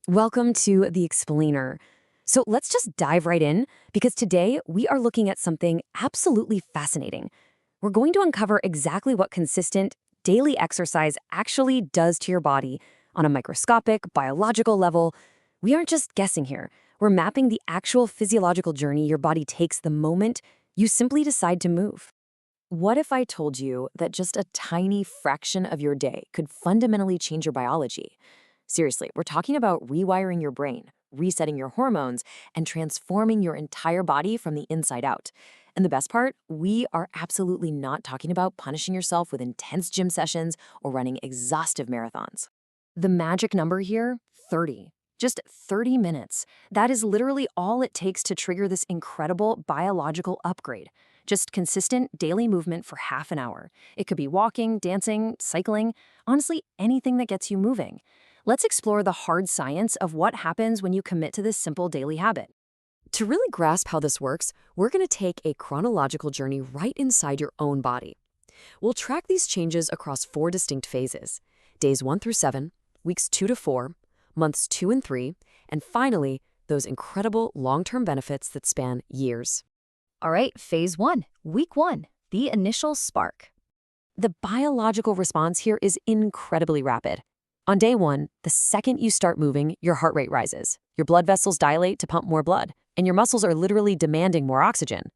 Welcome to The Explainer. So let's just dive right in because today we are looking at something absolutely fascinating. We're going to uncover exactly what consistent daily exercise actually does to your body on a microscopic, biological level. We aren't just guessing here. We're mapping the actual physiological journey your body takes the moment you simply decide to move. What if I told you that just a tiny fraction of your day could fundamentally change your biology? Seriously, we're talking about rewiring your brain, resetting your hormones, and transforming your entire body from the inside out. And the best part, we are absolutely not talking about punishing yourself with intense gym sessions or running exhaustive marathons. The magic number here, 30. Just 30 minutes. That is literally all it takes to trigger this incredible biological upgrade. Just consistent daily movement for half an hour. It could be walking, dancing, cycling, honestly, anything that gets you moving. Let's explore the hard science of what happens when you commit to this simple daily habit. To really grasp how this works, we're going to take a chronological journey right inside your own body. We'll track these changes across 4 distinct phases: days 1 through 7, weeks 2 to 4, months 2 and 3, and finally, those incredible long-term benefits that span years. All right, phase 1, week 1, the initial spark. The biological response here is incredibly rapid. On day 1, the second you start moving, your heart rate rises. Your blood vessels dilate to pump more blood, and your muscles are literally demanding more oxygen.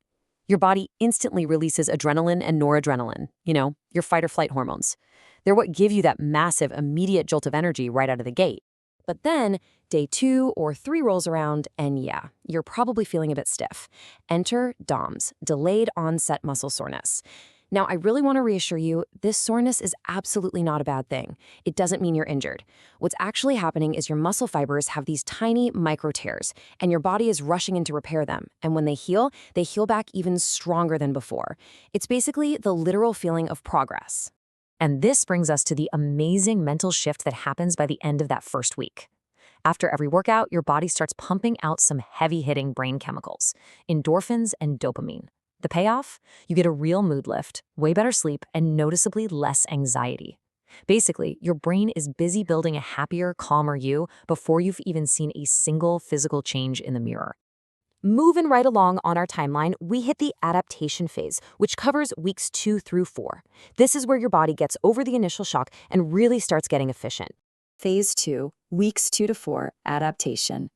Your body instantly releases adrenaline and noradrenaline, your fight or flight hormones. They're what give you that massive, immediate jolt of energy right out of the gate. But then, day 2 or 3 rolls around, and yeah, you're probably feeling a bit stiff. Enter DOMS, delayed onset muscle soreness. Now, I really want to reassure you, this soreness is absolutely not a bad thing. It doesn't mean you're injured. What's actually happening is your muscle fibers have these tiny micro tears, and your body is rushing in to repair them. And when they heal back even stronger than before. It's basically the literal feeling of progress. And this brings us to the amazing mental shift that happens by the end of that first week. After every workout, your body starts pumping out some heavy-hitting brain chemicals, endorphins and dopamine. The payoff? You get a real mood lift, way better sleep, and noticeably less anxiety. Basically, your brain is busy building a happier, calmer you before you've even seen a single physical change in the mirror. Moving right along on our timeline, we hit the adaptation phase, which covers weeks 2 through 4. This is where your body gets over the initial shock and really starts getting efficient. Phase 2, weeks 2 to 4, adaptation.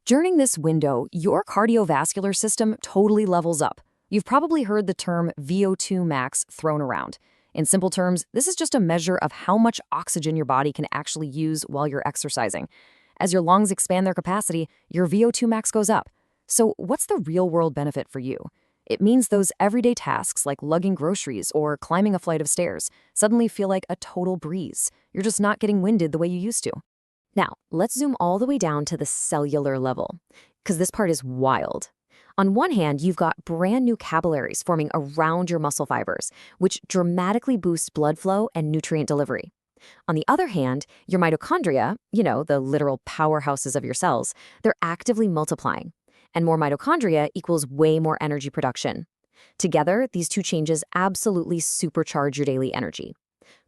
During this window, your cardiovascular system totally levels up. You've probably heard the term VO2 max thrown around. In simple terms, this is just a measure of how much oxygen your body can actually use while you're exercising. As your lungs expand their capacity, your VO2 max goes up. So what's the real-world benefit for you? It means those everyday tasks like lugging groceries or climbing a flight of stairs suddenly feel like a total breeze. You're just not getting winded the way you used to. Now, let's zoom all the way down to the cellular level, because this part is wild. On one hand, you've got brand new capillaries forming around your muscle fibers, which dramatically boosts blood flow and nutrient delivery. On the other hand, your mitochondria, the literal powerhouses of your cells, they're actively multiplying. And more mitochondria equals way more energy production. Together, these two changes absolutely supercharge your daily energy.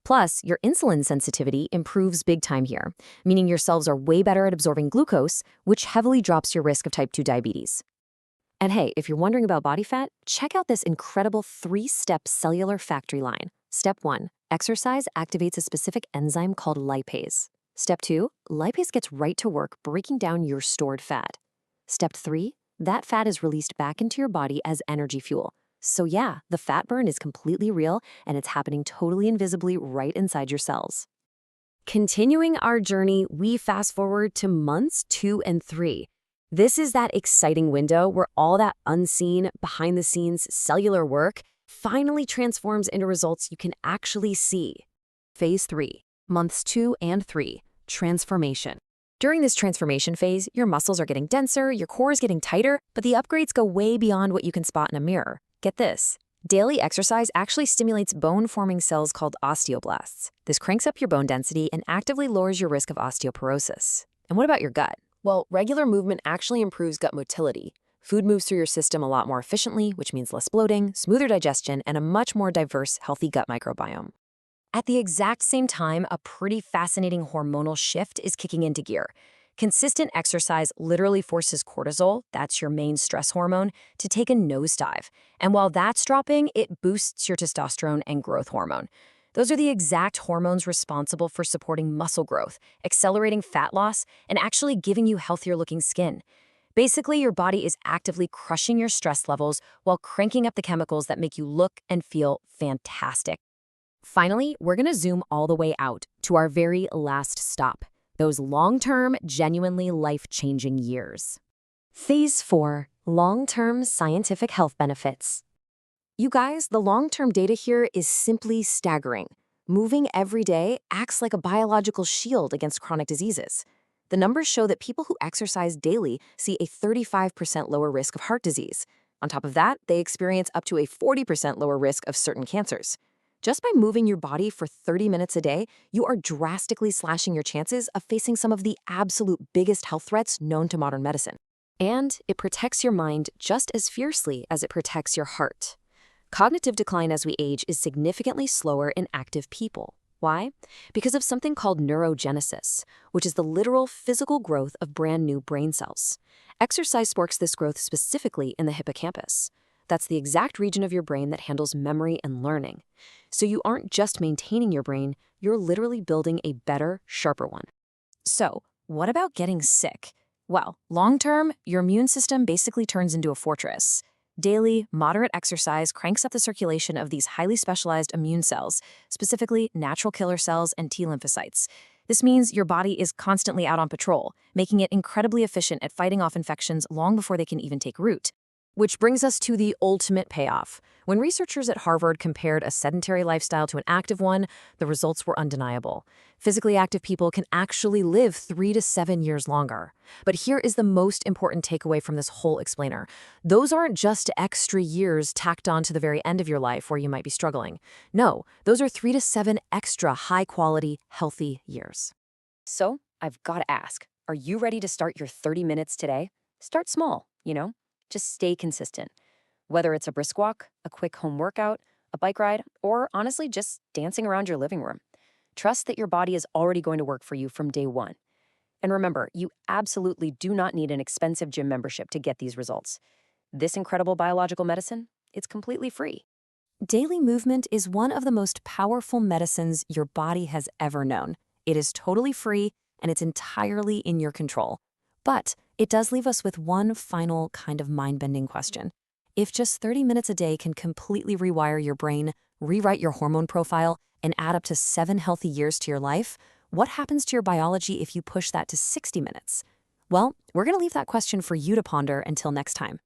Plus, your insulin sensitivity improves big time here, meaning your cells are way better at absorbing glucose, which heavily drops your risk of type 2 diabetes. And hey, if you're wondering about body fat, check out this incredible 3-step cellular factory line. Step 1, exercise activates a specific enzyme called lipase. Step 2, lipase gets right to work breaking down your stored fat. Step 3, that fat is released back into your body as energy fuel. So yeah, the fat burn is completely real and it's happening totally invisibly right inside your cells. Continuing our journey, we fast forward to months 2 and 3. This is that exciting window where all that unseen, behind-the-scenes cellular work finally transforms into results you can actually see. Phase 3, months 2 and 3, transformation. During this transformation phase, your muscles are getting denser, your core is getting tighter, but the upgrades go way beyond what you can spot in a mirror. Get this. Daily exercise actually stimulates bone-forming cells called osteoblasts. This cranks up your bone density and actively lowers your risk of osteoporosis. And what about your gut? Well, regular movement actually improves gut motility. Food moves through your system a lot more efficiently, which means less bloating, smoother digestion, and a much more diverse, healthy gut microbiome. At the exact same time, a pretty fascinating hormonal shift is kicking into gear. Consistent exercise literally forces cortisol, that's your main stress hormone, to take a nosedive. And while that's dropping, it boosts your testosterone and growth hormone. Those are the exact hormones responsible for supporting muscle growth, accelerating fat loss, and actually giving you healthier looking skin. Basically, your body is actively crushing your stress levels while cranking up the chemicals that make you look and feel fantastic. Finally, we're going to zoom all the way out to our very last stop, those long-term, genuinely life-changing years. Phase 4. Long-term scientific health benefits. You guys, the long-term data here is simply staggering. Moving every day acts like a biological shield against chronic diseases. The numbers show that people who exercise daily see a 35% lower risk of heart disease. On top of that, they experience up to a 40% lower risk of certain cancers. Just by moving your body for 30 minutes a day, you are drastically slashing your chances of facing some of the absolute biggest health threats known to modern medicine. And it protects your mind just as fiercely as it protects your heart. Cognitive decline as we age is significantly slower in active people. Why? Because of something called neurogenesis, which is the literal physical growth of brand new brain cells. Exercise sparks this growth specifically in the hippocampus. That's the exact region of your brain that handles memory and learning. So you aren't just maintaining your brain, you're literally building a better, sharper one. So, what about getting sick? Well, long-term, your immune system basically turns into a fortress. Daily, moderate exercise cranks up the circulation of these highly specialized immune cells, specifically natural killer cells and T lymphocytes. This means your body is constantly out on patrol, making it incredibly efficient at fighting off infections long before they can even take root. Which brings us to the ultimate payoff. When researchers at Harvard compared a sedentary lifestyle to an active one, the results were undeniable. Physically active people can actually live 3 to 7 years longer. But here is the most important takeaway from this whole explainer. Those aren't just extra years tacked on to the very end of your life where you might be struggling. No, those are 3 to 7 extra high-quality, healthy years. So, I've got to ask, are you ready to start your 30 minutes today? Start small, Just stay consistent. Whether it's a brisk walk, a quick home workout, a bike ride, or honestly just dancing around your living room. Trust that your body is already going to work for you from day one. And remember, you absolutely do not need an expensive gym membership to get these results. This incredible biological medicine, it's completely free. Daily movement is one of the most powerful medicines your body has ever known. It is totally free, and it's entirely in your control. But it does leave us with one final kind of mind-bending question. If just 30 minutes a day can completely rewire your brain, rewrite your hormone profile, and add up to 7 healthy years to your life, what happens to your biology if you push that to 60 minutes? Well, we're going to leave that question for you to ponder until next time.